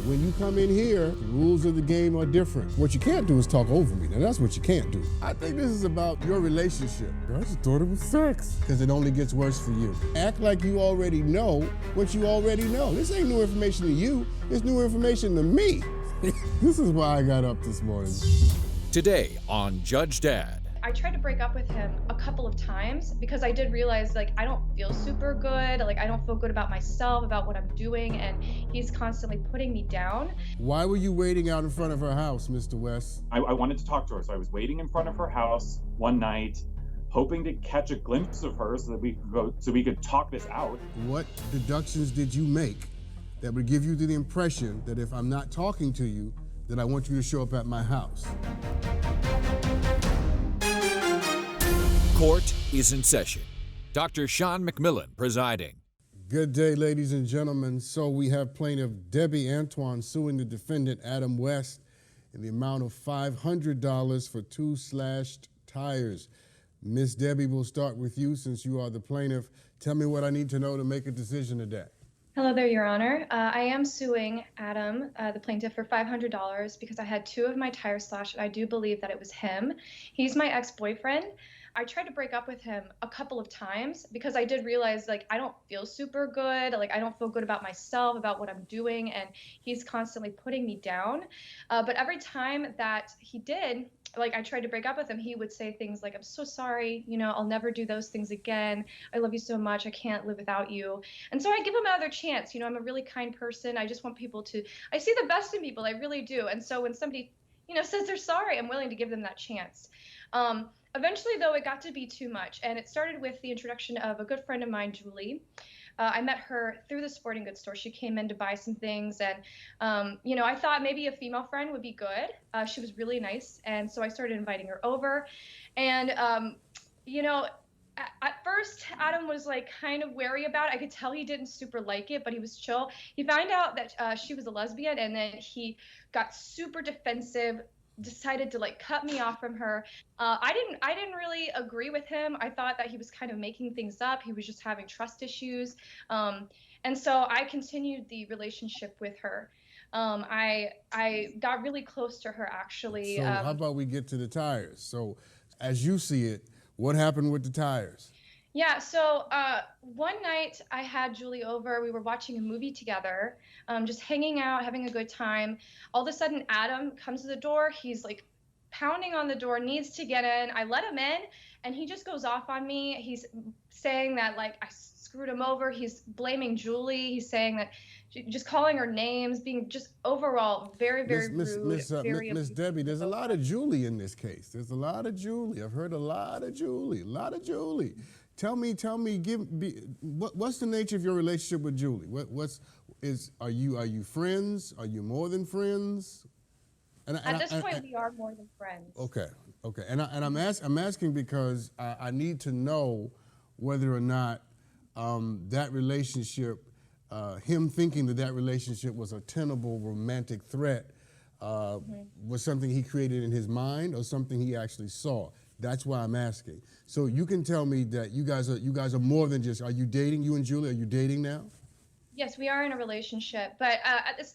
When you come in here, the rules of the game are different. What you can't do is talk over me. Now that's what you can't do. I think this is about your relationship. I just thought it was sex. Because it only gets worse for you. Act like you already know what you already know. This ain't new information to you. It's new information to me. This is why I got up this morning. Today on Judge Dad. I tried to break up with him a couple of times because I did realize, like, I don't feel super good. Like, I don't feel good about myself, about what I'm doing, and he's constantly putting me down. Why were you waiting out in front of her house, Mr. West? I wanted to talk to her, so I was waiting in front of her house one night, hoping to catch a glimpse of her so that we could talk this out. What deductions did you make that would give you the impression that if I'm not talking to you, that I want you to show up at my house? Court is in session. Dr. Sean McMillan presiding. Good day, ladies and gentlemen. So we have plaintiff Debbie Antoine suing the defendant Adam West in the amount of $500 for 2 slashed tires. Miss Debbie, we'll start with you since you are the plaintiff. Tell me what I need to know to make a decision today. Hello there, Your Honor. I am suing Adam, the plaintiff, for $500 because I had 2 of my tires slashed, and I do believe that it was him. He's my ex-boyfriend. I tried to break up with him a couple of times because I did realize, like, I don't feel super good. Like, I don't feel good about myself, about what I'm doing, and he's constantly putting me down. But every time that he did, like, I tried to break up with him, he would say things like, I'm so sorry, you know, I'll never do those things again. I love you so much. I can't live without you. And so I give him another chance. You know, I'm a really kind person. I just want people to, I see the best in people. I really do. And so when somebody, you know, says they're sorry, I'm willing to give them that chance. Eventually, though, it got to be too much, and it started with the introduction of a good friend of mine, Julie. I met her through the sporting goods store. She came in to buy some things, and, you know, I thought maybe a female friend would be good. She was really nice, and so I started inviting her over. And, you know, at first, Adam was, like, kind of wary about it. I could tell he didn't super like it, but he was chill. He found out that she was a lesbian, and then he got super defensive, decided to, like, cut me off from her. I didn't really agree with him. I thought that he was kind of making things up. He was just having trust issues. And so I continued the relationship with her. I got really close to her, actually. So how about we get to the tires? So as you see it, what happened with the tires? Yeah, so one night I had Julie over. We were watching a movie together, just hanging out, having a good time. All of a sudden, Adam comes to the door. He's like pounding on the door, needs to get in. I let him in, and he just goes off on me. He's saying that, like, I screwed him over. He's blaming Julie. He's saying that, just calling her names, being just overall very, very rude. Miss Debbie, there's a lot of Julie in this case. There's a lot of Julie. I've heard a lot of Julie. Tell me, what's the nature of your relationship with Julie? Are you friends? Are you more than friends? At this point, we are more than friends. Okay. And I'm asking because I need to know whether or not that relationship, him thinking that relationship was a tenable romantic threat, was something he created in his mind or something he actually saw. That's why I'm asking. So you can tell me that you guys are more than just, are you dating, you and Julie, are you dating now? Yes, we are in a relationship, but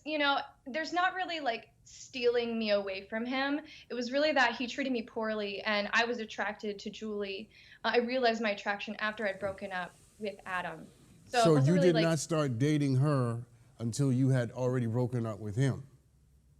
you know, there's not really, like, stealing me away from him. It was really that he treated me poorly, and I was attracted to Julie. I realized my attraction after I'd broken up with Adam. So you really, did like, not start dating her until you had already broken up with him?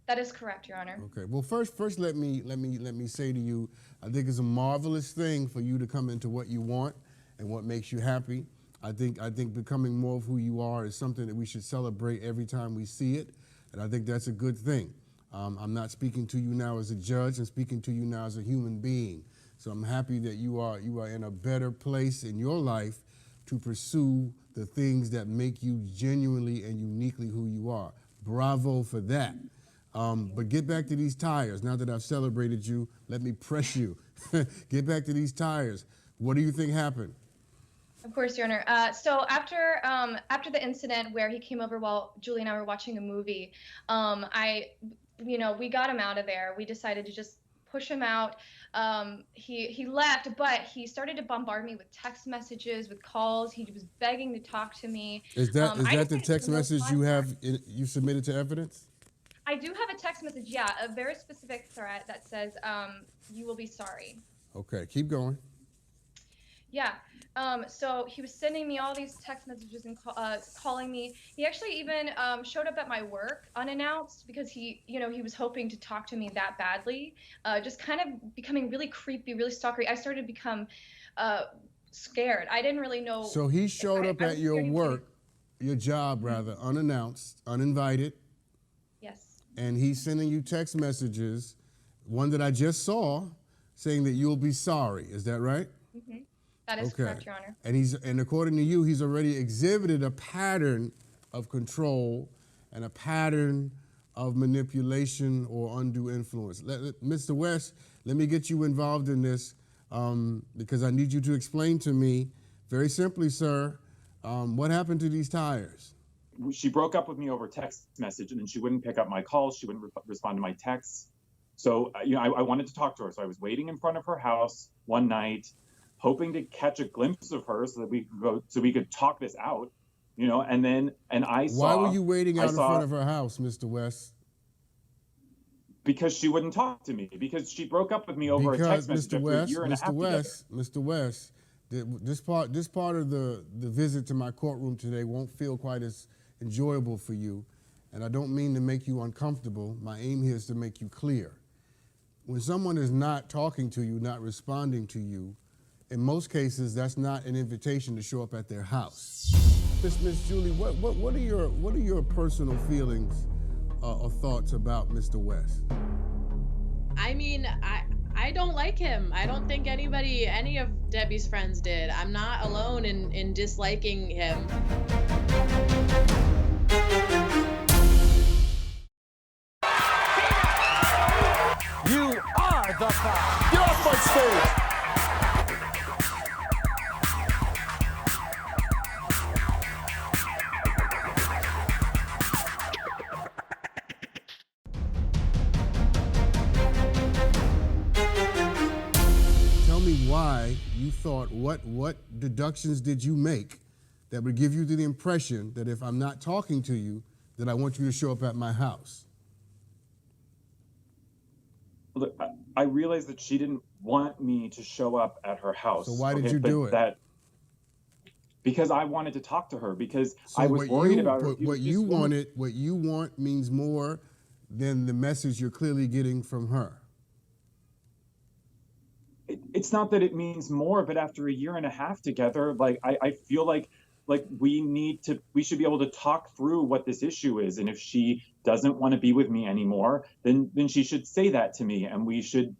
That is correct, Your Honor. Okay. Well, first, let me say to you, I think it's a marvelous thing for you to come into what you want and what makes you happy. I think becoming more of who you are is something that we should celebrate every time we see it, and I think that's a good thing. I'm not speaking to you now as a judge. I'm speaking to you now as a human being. So I'm happy that you are in a better place in your life to pursue the things that make you genuinely and uniquely who you are. Bravo for that. But get back to these tires. Now that I've celebrated you, let me press you. Get back to these tires. What do you think happened? Of course, Your Honor. So after the incident where he came over while Julie and I were watching a movie, we got him out of there. We decided to just push him out. He left, but he started to bombard me with text messages, with calls. He was begging to talk to me. Is that the text message you submitted to evidence? I do have a text message, yeah, a very specific threat that says, you will be sorry. Okay, keep going. Yeah. So he was sending me all these text messages and calling me. He actually even showed up at my work unannounced because he was hoping to talk to me that badly. Just kind of becoming really creepy, really stalkery. I started to become scared. I didn't really know. So he showed up I at was your scared he work, your job rather, unannounced, uninvited, Yes. and he's sending you text messages, one that I just saw, saying that you'll be sorry. Is that right? Mm-hmm. That is correct, Your Honor. And according to you, he's already exhibited a pattern of control and a pattern of manipulation or undue influence. Mr. West, let me get you involved in this because I need you to explain to me, very simply, sir, what happened to these tires? She broke up with me over text message, and then she wouldn't pick up my calls. She wouldn't respond to my texts. So, I wanted to talk to her. So I was waiting in front of her house one night, hoping to catch a glimpse of her so that we could talk this out, and I saw. Why were you waiting out in front of her house, Mr. West? Because she wouldn't talk to me, because she broke up with me over a text message after a year and a half together. Mr. West, this part of the visit to my courtroom today won't feel quite as enjoyable for you, and I don't mean to make you uncomfortable. My aim here is to make you clear. When someone is not talking to you, not responding to you, in most cases, that's not an invitation to show up at their house. Miss Julie, what are your personal feelings or thoughts about Mr. West? I mean, I don't like him. I don't think any of Debbie's friends did. I'm not alone in disliking him. You are the foul. Get off my stage. Tell me why you thought, what deductions did you make that would give you the impression that if I'm not talking to you, that I want you to show up at my house? Look, I realized that she didn't want me to show up at her house. So why did you do it? Because I wanted to talk to her, because I was worried about her. What you want means more than the message you're clearly getting from her. It's not that it means more, but after a year and a half together, I feel like we should be able to talk through what this issue is. And if she doesn't want to be with me anymore, then she should say that to me, and we should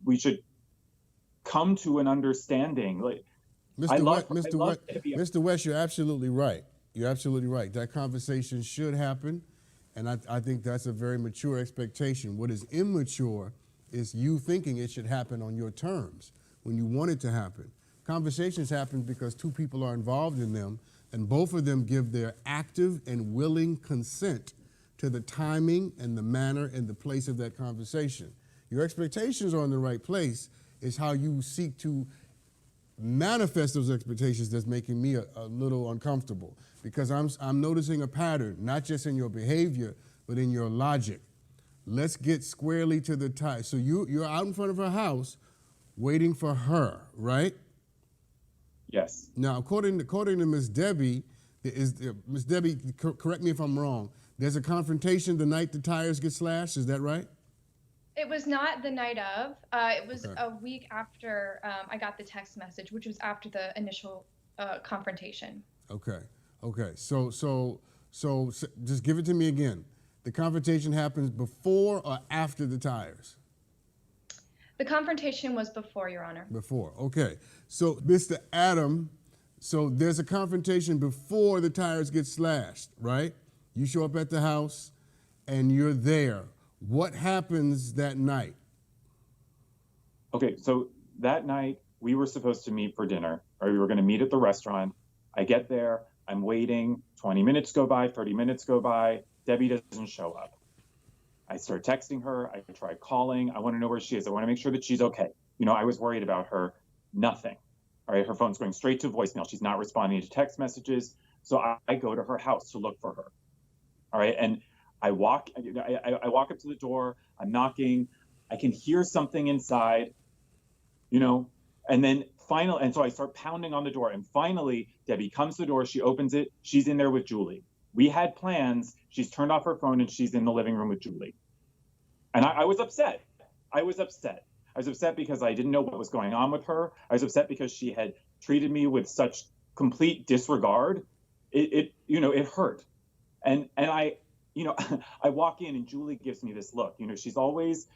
come to an understanding. Mr. West, you're absolutely right. You're absolutely right. That conversation should happen, and I think that's a very mature expectation. What is immature is you thinking it should happen on your terms when you want it to happen. Conversations happen because two people are involved in them, and both of them give their active and willing consent to the timing and the manner and the place of that conversation. Your expectations are in the right place. It's how you seek to manifest those expectations that's making me a little uncomfortable, because I'm noticing a pattern, not just in your behavior, but in your logic. Let's get squarely to the tie. So you're out in front of her house waiting for her, right? Yes. Now, according to Ms. Debbie, Ms. Debbie, correct me if I'm wrong, there's a confrontation the night the tires get slashed, is that right? It was not the night of. It was a week after I got the text message, which was after the initial confrontation. Okay. So just give it to me again. The confrontation happens before or after the tires? The confrontation was before, Your Honor. Before, okay. So, Mr. Adam, so there's a confrontation before the tires get slashed, right? You show up at the house and you're there. What happens that night? Okay, so that night we were supposed to meet for dinner, or we were going to meet at the restaurant. I get there, I'm waiting, 20 minutes go by, 30 minutes go by, Debbie doesn't show up. I start texting her, I try calling, I want to know where she is, I want to make sure that she's okay. I was worried about her, nothing. All right, her phone's going straight to voicemail, she's not responding to text messages, so I go to her house to look for her. All right, and I walk up to the door, I'm knocking, I can hear something inside, and then and so I start pounding on the door, and finally Debbie comes to the door, she opens it, she's in there with Julie. We had plans, she's turned off her phone and she's in the living room with Julie. And I was upset. I was upset because I didn't know what was going on with her. I was upset because she had treated me with such complete disregard. It hurt. And I I walk in and Julie gives me this look. She's always,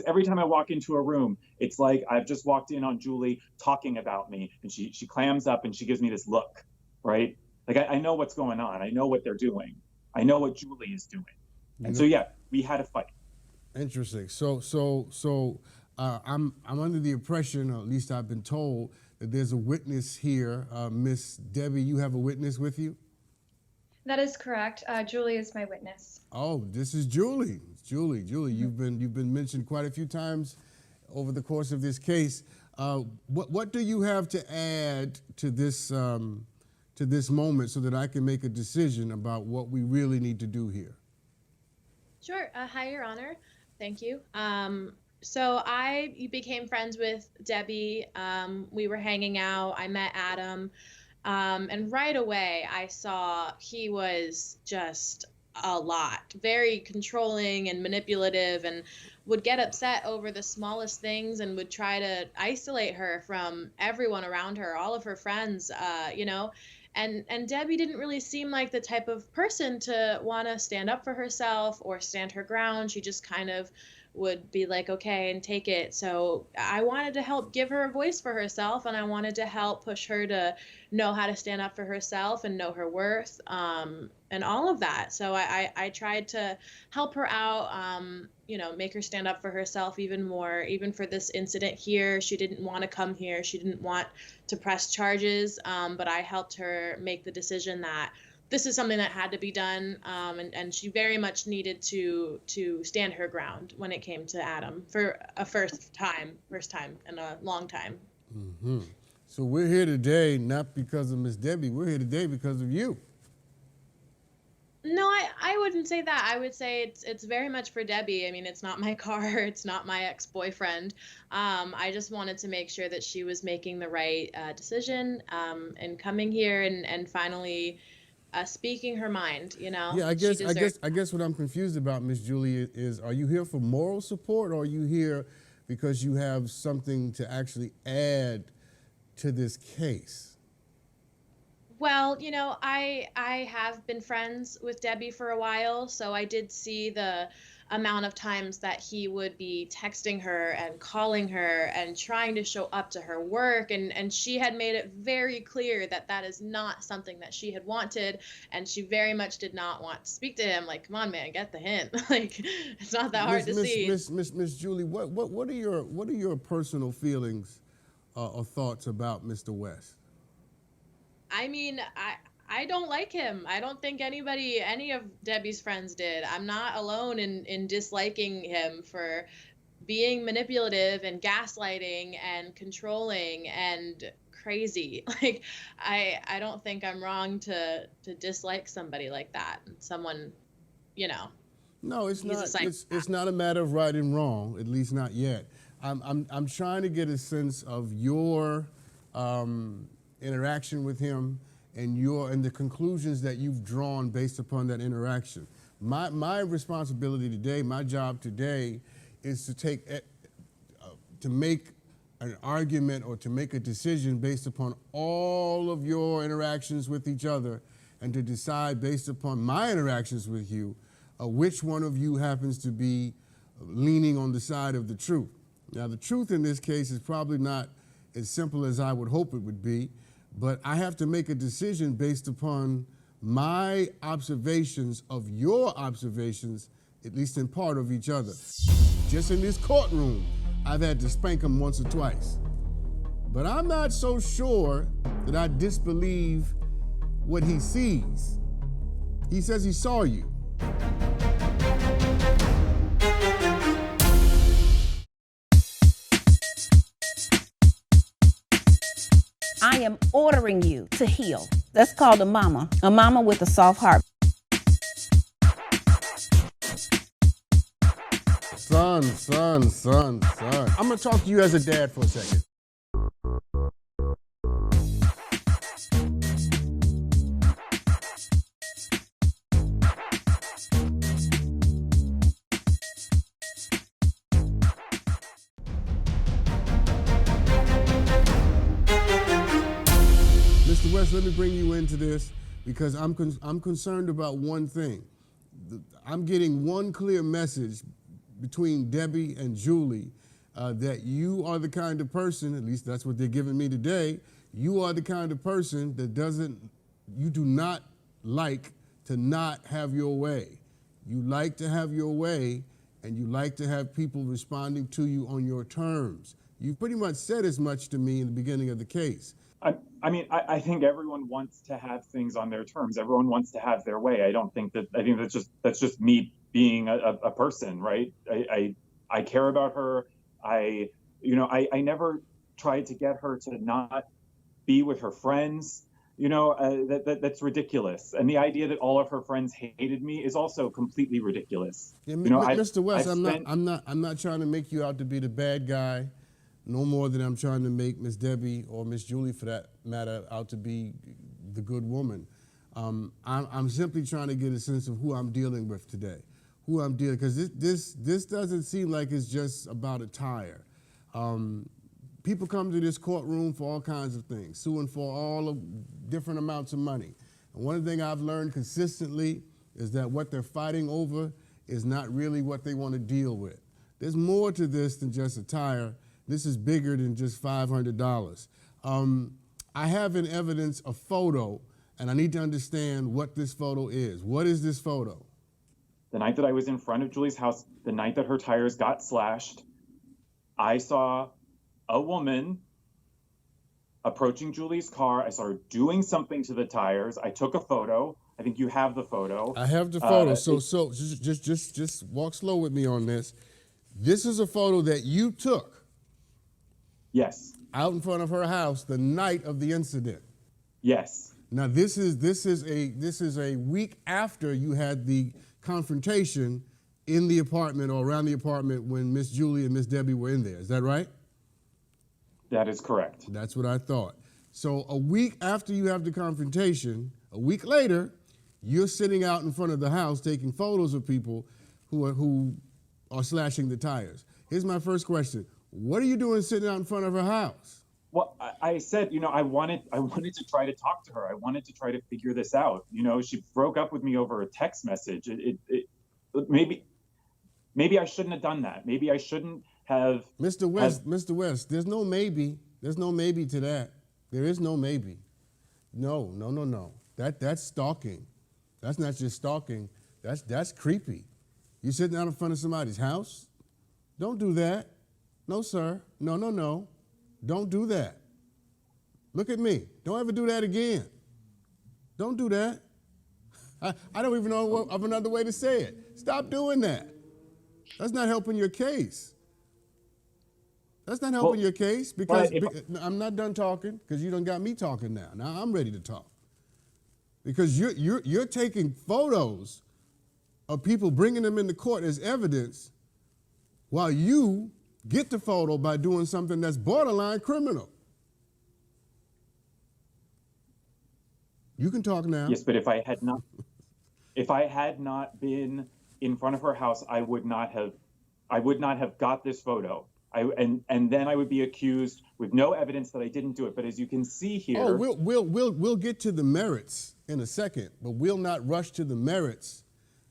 every time I walk into a room, it's like I've just walked in on Julie talking about me, and she clams up and she gives me this look, right? Like I know what's going on. I know what they're doing. I know what Julie is doing. And so yeah, we had a fight. Interesting. So I'm under the impression, or at least I've been told, that there's a witness here. Miss Debbie, you have a witness with you? That is correct. Julie is my witness. Oh, this is Julie. Julie, you've been mentioned quite a few times over the course of this case. What do you have to add to this moment so that I can make a decision about what we really need to do here? Sure. Hi, Your Honor. Thank you. So I became friends with Debbie. We were hanging out. I met Adam. And right away, I saw he was just a lot, very controlling and manipulative, and would get upset over the smallest things and would try to isolate her from everyone around her, all of her friends, And Debbie didn't really seem like the type of person to want to stand up for herself or stand her ground. She just kind of would be like, okay, and take it. So I wanted to help give her a voice for herself, and I wanted to help push her to know how to stand up for herself and know her worth, and all of that. So I tried to help her out, make her stand up for herself even more. Even for this incident here, she didn't want to come here. She didn't want to press charges, but I helped her make the decision that this is something that had to be done, and she very much needed to stand her ground when it came to Adam for a first time in a long time. Mm-hmm. So we're here today not because of Miss Debbie. We're here today because of you. No, I wouldn't say that. I would say it's very much for Debbie. I mean, it's not my car. It's not my ex-boyfriend. I just wanted to make sure that she was making the right decision, and coming here and finally speaking her mind, Yeah, I guess what I'm confused about, Miss Julie, is are you here for moral support, or are you here because you have something to actually add to this case? Well, I have been friends with Debbie for a while, so I did see the amount of times that he would be texting her and calling her and trying to show up to her work, and she had made it very clear that that is not something that she had wanted, and she very much did not want to speak to him. Like, come on, man, get the hint. Like, it's not that hard to see. Miss Julie, what are your personal feelings or thoughts about Mr. West? I mean, I don't like him. I don't think any of Debbie's friends did. I'm not alone in disliking him for being manipulative and gaslighting and controlling and crazy. Like, I don't think I'm wrong to dislike somebody like that. Someone, No, it's not. It's not a matter of right and wrong, at least not yet. I'm trying to get a sense of your interaction with him and the conclusions that you've drawn based upon that interaction. My responsibility today, my job today, is to make an argument or to make a decision based upon all of your interactions with each other, and to decide based upon my interactions with you which one of you happens to be leaning on the side of the truth. Now, the truth in this case is probably not as simple as I would hope it would be, but I have to make a decision based upon my observations of your observations, at least in part of each other. Just in this courtroom, I've had to spank him once or twice. But I'm not so sure that I disbelieve what he sees. He says he saw you. I am ordering you to heal. That's called a mama with a soft heart. son. I'm gonna talk to you as a dad for a second. Mr. West, let me bring you into this because I'm concerned about one thing. I'm getting one clear message between Debbie and Julie that you are the kind of person, at least that's what they're giving me today, you are the kind of person that you do not like to not have your way. You like to have your way, and you like to have people responding to you on your terms. You pretty much said as much to me in the beginning of the case. I think everyone wants to have things on their terms. Everyone wants to have their way. I think that's just me being a person, right? I care about her. I never tried to get her to not be with her friends. That's ridiculous. And the idea that all of her friends hated me is also completely ridiculous. Yeah, Mr. West, I'm not trying to make you out to be the bad guy. No more than I'm trying to make Miss Debbie or Miss Julie, for that matter, out to be the good woman. I'm simply trying to get a sense of who I'm dealing with today, because this doesn't seem like it's just about a tire. People come to this courtroom for all kinds of things, suing for all of different amounts of money. And one thing I've learned consistently is that what they're fighting over is not really what they want to deal with. There's more to this than just a tire. This is bigger than just $500. I have in evidence a photo, and I need to understand what this photo is. What is this photo? The night that I was in front of Julie's house, the night that her tires got slashed, I saw a woman approaching Julie's car. I saw her doing something to the tires. I took a photo. I think you have the photo. I have the photo. So just walk slow with me on this. This is a photo that you took. Yes. Out in front of her house the night of the incident. Yes. Now this is a week after you had the confrontation in the apartment or around the apartment when Miss Julie and Miss Debbie were in there. Is that right? That is correct. That's what I thought. So a week after you have the confrontation, a week later, you're sitting out in front of the house taking photos of people who are slashing the tires. Here's my first question. What are you doing sitting out in front of her house? Well, I said, I wanted to try to talk to her. I wanted to try to figure this out. She broke up with me over a text message. Maybe I shouldn't have done that. Maybe I shouldn't have. Mr. West, there's no maybe. There's no maybe to that. There is no maybe. No. That's stalking. That's not just stalking. That's creepy. You sitting out in front of somebody's house? Don't do that. No, sir. No. Don't do that. Look at me. Don't ever do that again. Don't do that. I don't even know of another way to say it. Stop doing that. That's not helping your case. That's not helping your case because I'm not done talking because you done got me talking now. Now I'm ready to talk. Because you're taking photos of people, bringing them into court as evidence while you get the photo by doing something that's borderline criminal. You can talk now. Yes, but if I had not been in front of her house, I would not have got this photo. And then I would be accused with no evidence that I didn't do it. But as you can see here, we'll get to the merits in a second, but we'll not rush to the merits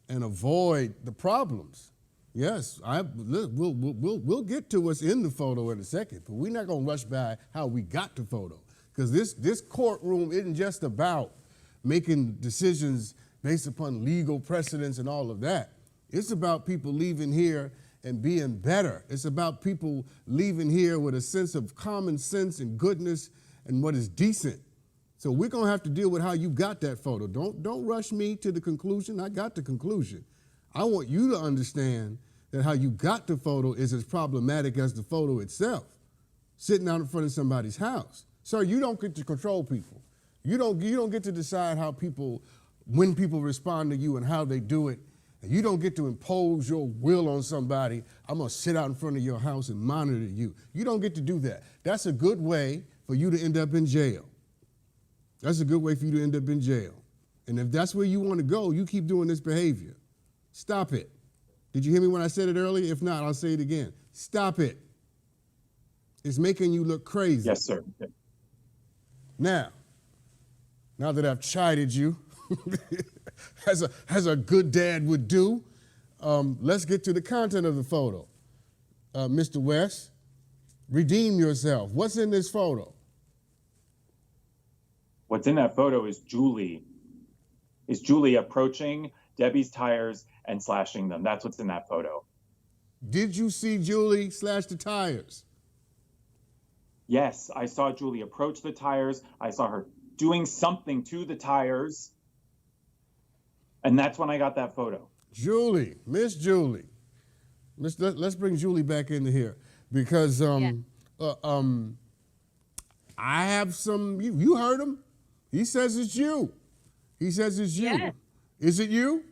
and avoid the problems. Yes, we'll get to what's in the photo in a second, but we're not gonna rush by how we got the photo, because this courtroom isn't just about making decisions based upon legal precedents and all of that. It's about people leaving here and being better. It's about people leaving here with a sense of common sense and goodness and what is decent. So we're gonna have to deal with how you got that photo. Don't rush me to the conclusion. I got the conclusion. I want you to understand that how you got the photo is as problematic as the photo itself, sitting out in front of somebody's house. Sir, you don't get to control people. You don't get to decide when people respond to you and how they do it and you don't get to impose your will on somebody. I'm gonna sit out in front of your house and monitor you. You don't get to do that. That's a good way for you to end up in jail. That's a good way for you to end up in jail. And if that's where you want to go, you keep doing this behavior. Stop it. Did you hear me when I said it earlier? If not, I'll say it again. Stop it. It's making you look crazy. Yes, sir. Now that I've chided you, as a good dad would do, let's get to the content of the photo. Mr. West, redeem yourself. What's in this photo? What's in that photo is Julie. Is Julie approaching Debbie's tires and slashing them? That's what's in that photo. Did you see Julie slash the tires? Yes, I saw Julie approach the tires. I saw her doing something to the tires. And that's when I got that photo. Julie, Miss Julie. Let's bring Julie back into here because I have some, you heard him. He says it's you. He says it's you. Yeah. Is it you?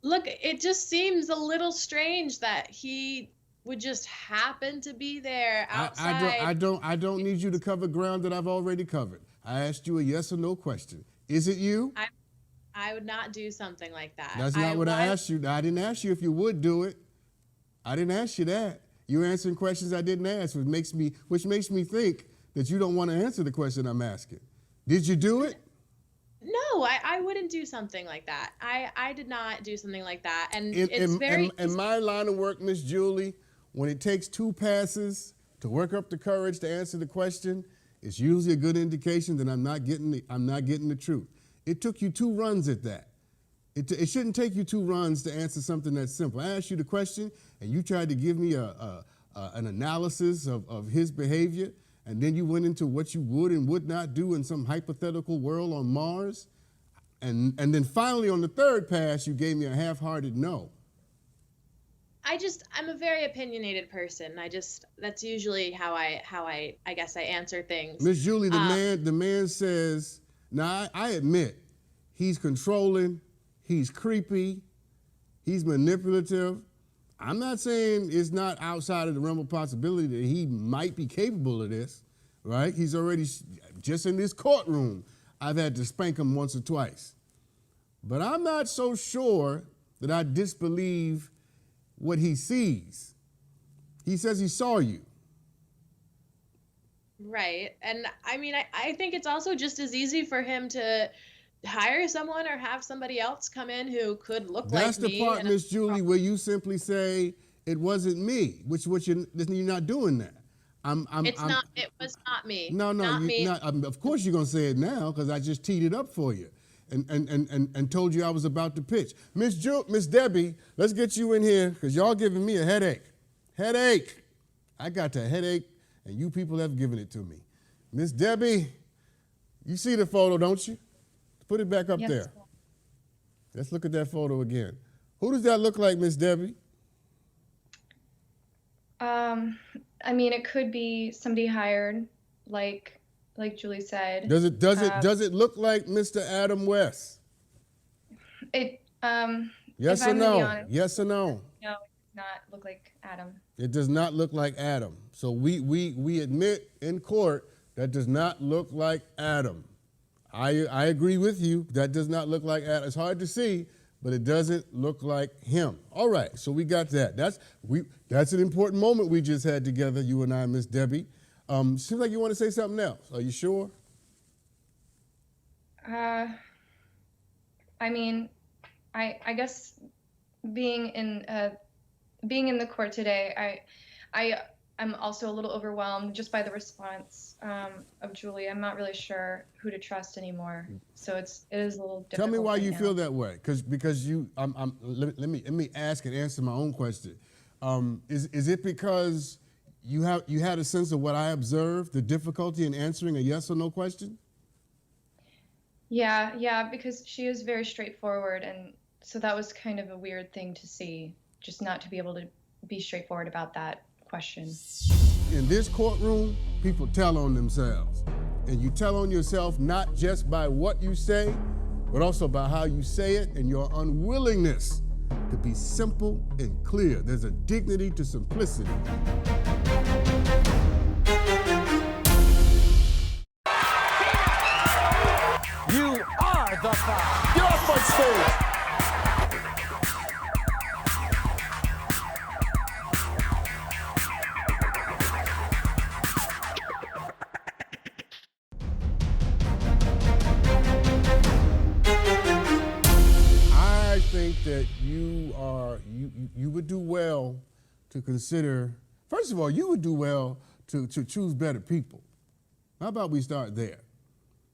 Look, it just seems a little strange that he would just happen to be there outside. I don't need you to cover ground that I've already covered. I asked you a yes or no question. Is it you? I would not do something like that. That's not what I asked you. I didn't ask you if you would do it. I didn't ask you that. You're answering questions I didn't ask, which makes me think that you don't want to answer the question I'm asking. Did you do it? No, I wouldn't do something like that. I did not do something like that. And it's very... In my line of work, Miss Julie, when it takes 2 passes to work up the courage to answer the question, it's usually a good indication that I'm not getting the truth. It took you 2 runs at that. It shouldn't take you 2 runs to answer something that's simple. I asked you the question, and you tried to give me an analysis of his behavior, and then you went into what you would and would not do in some hypothetical world on Mars, and then finally on the 3rd pass, you gave me a half-hearted no. I'm a very opinionated person. That's usually how I guess I answer things. Miss Julie, the man says, now I admit, he's controlling, he's creepy, he's manipulative. I'm not saying it's not outside of the realm of possibility that he might be capable of this, right? He's already, just in this courtroom, I've had to spank him once or twice. But I'm not so sure that I disbelieve what he sees. He says he saw you. Right. And I mean, I think it's also just as easy for him to hire someone or have somebody else come in who could look like me. That's the part, Miss Julie, where you simply say, it wasn't me, which you're not doing that. It was not me. No, not me. Of course you're going to say it now because I just teed it up for you and told you I was about to pitch. Miss Debbie, let's get you in here because y'all giving me a headache. Headache. I got the headache and you people have given it to me. Miss Debbie, you see the photo, don't you? Put it back up there. Let's look at that photo again. Who does that look like, Miss Debbie? I mean, it could be somebody hired, like Julie said. Does it look like Mr. Adam West? Yes or no? Honest, yes or no? No, it does not look like Adam. It does not look like Adam. So we admit in court that does not look like Adam. I agree with you. That does not look like Adam. It's hard to see, but it doesn't look like him. All right, so we got that. That's an important moment we just had together, you and I, Miss Debbie. Seems like you want to say something else. Are you sure? I mean, I guess being in the court today, I'm also a little overwhelmed just by the response of Julie. I'm not really sure who to trust anymore. So it is a little difficult. Tell me why right you now. feel that way. Because you let me ask and answer my own question. Is it because you had a sense of what I observed, the difficulty in answering a yes or no question? Yeah, because she is very straightforward, and so that was kind of a weird thing to see, just not to be able to be straightforward about that question. In this courtroom, people tell on themselves. And you tell on yourself not just by what you say, but also about how you say it and your unwillingness to be simple and clear. There's a dignity to simplicity. You are the foul. Get off my stage. I think that you would do well to consider, first of all, you would do well to choose better people. How about we start there?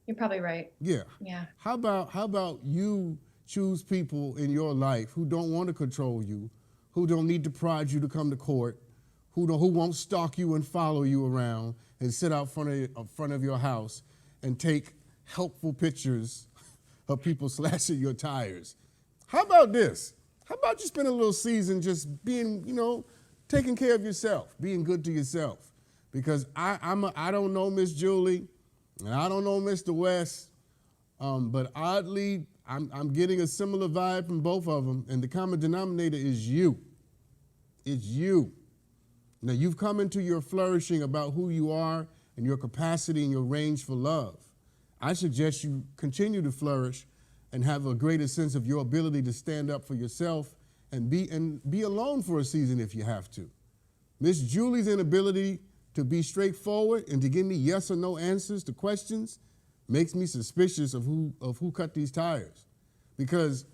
You're probably right. Yeah. Yeah. How about you choose people in your life who don't want to control you, who don't need to prod you to come to court, who won't stalk you and follow you around and sit out front of your house and take helpful pictures of people slashing your tires. How about this? How about you spend a little season just being, taking care of yourself, being good to yourself? Because I don't know Miss Julie, and I don't know Mr. West, but oddly, I'm getting a similar vibe from both of them, and the common denominator is you. It's you. Now, you've come into your flourishing about who you are and your capacity and your range for love. I suggest you continue to flourish and have a greater sense of your ability to stand up for yourself and be alone for a season if you have to. Miss Julie's inability to be straightforward and to give me yes or no answers to questions makes me suspicious of who cut these tires. Because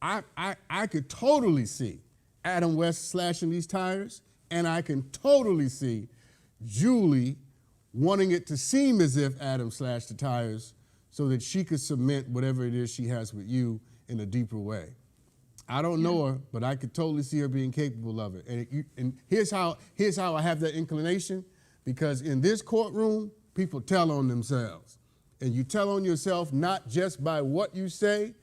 I could totally see Adam West slashing these tires, and I can totally see Julie wanting it to seem as if Adam slashed the tires so that she could cement whatever it is she has with you in a deeper way. I don't know her, but I could totally see her being capable of it. And here's how I have that inclination, because in this courtroom, people tell on themselves. And you tell on yourself not just by what you say,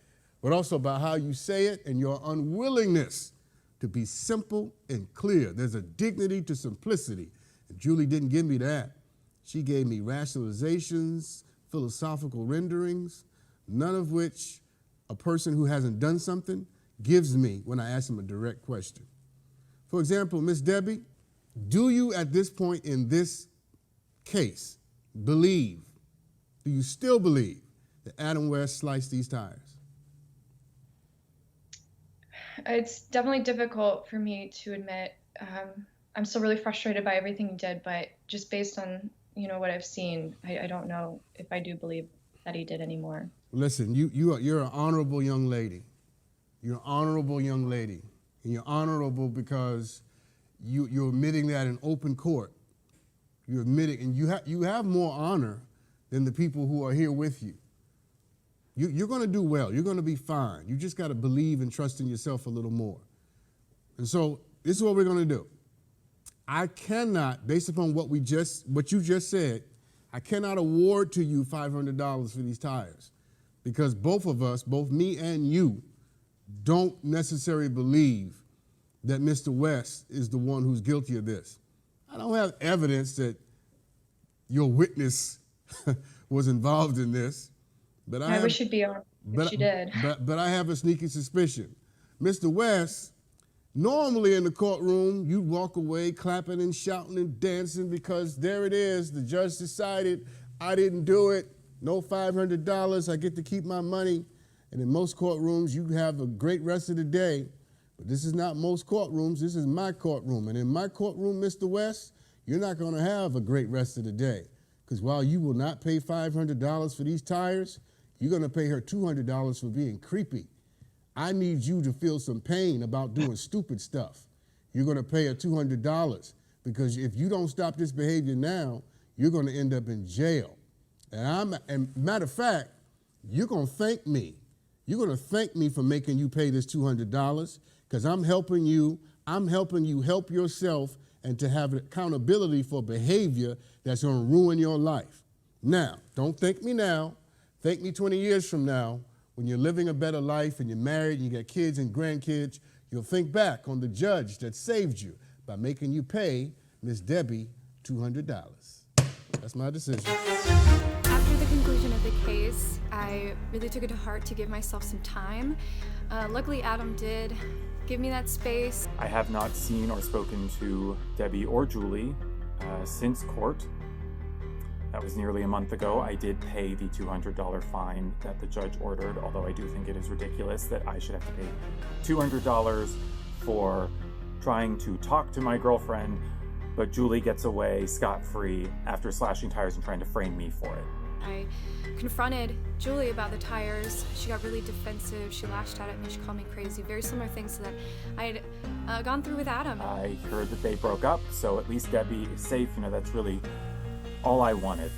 but also by how you say it and your unwillingness to be simple and clear. There's a dignity to simplicity. And Julie didn't give me that. She gave me rationalizations, philosophical renderings, none of which a person who hasn't done something gives me when I ask him a direct question. For example, Miss Debbie, do you at this point in this case do you still believe that Adam West sliced these tires? It's definitely difficult for me to admit. I'm still really frustrated by everything he did, but just based on what I've seen, I don't know if I do believe that he did anymore. Listen, you're an honorable young lady. You're an honorable young lady. And you're honorable because you're admitting that in open court. You're admitting, and you have more honor than the people who are here with you. You're going to do well. You're going to be fine. You just got to believe and trust in yourself a little more. And so this is what we're going to do. I cannot, based upon what you just said, I cannot award to you $500 for these tires, because both of us, both me and you, don't necessarily believe that Mr. West is the one who's guilty of this. I don't have evidence that your witness was involved in this, but I wish you'd be on if she did. But I have a sneaky suspicion. Mr. West, normally in the courtroom, you'd walk away clapping and shouting and dancing because there it is. The judge decided I didn't do it. No $500. I get to keep my money. And in most courtrooms, you have a great rest of the day. But this is not most courtrooms. This is my courtroom. And in my courtroom, Mr. West, you're not going to have a great rest of the day. Because while you will not pay $500 for these tires, you're going to pay her $200 for being creepy. I need you to feel some pain about doing stupid stuff. You're going to pay her $200 because if you don't stop this behavior now, you're going to end up in jail. And matter of fact, you're going to thank me. You're going to thank me for making you pay this $200 because I'm helping you help yourself and to have accountability for behavior that's going to ruin your life. Now, don't thank me now. Thank me 20 years from now when you're living a better life and you're married and you got kids and grandkids. You'll think back on the judge that saved you by making you pay Miss Debbie $200. That's my decision. After the conclusion of the case, I really took it to heart to give myself some time. Luckily, Adam did give me that space. I have not seen or spoken to Debbie or Julie since court. That was nearly a month ago. I did pay the $200 fine that the judge ordered, although I do think it is ridiculous that I should have to pay $200 for trying to talk to my girlfriend, but Julie gets away scot-free after slashing tires and trying to frame me for it. I confronted Julie about the tires. She got really defensive. She lashed out at me. She called me crazy. Very similar things that I had gone through with Adam. I heard that they broke up, so at least Debbie is safe. That's really all I wanted.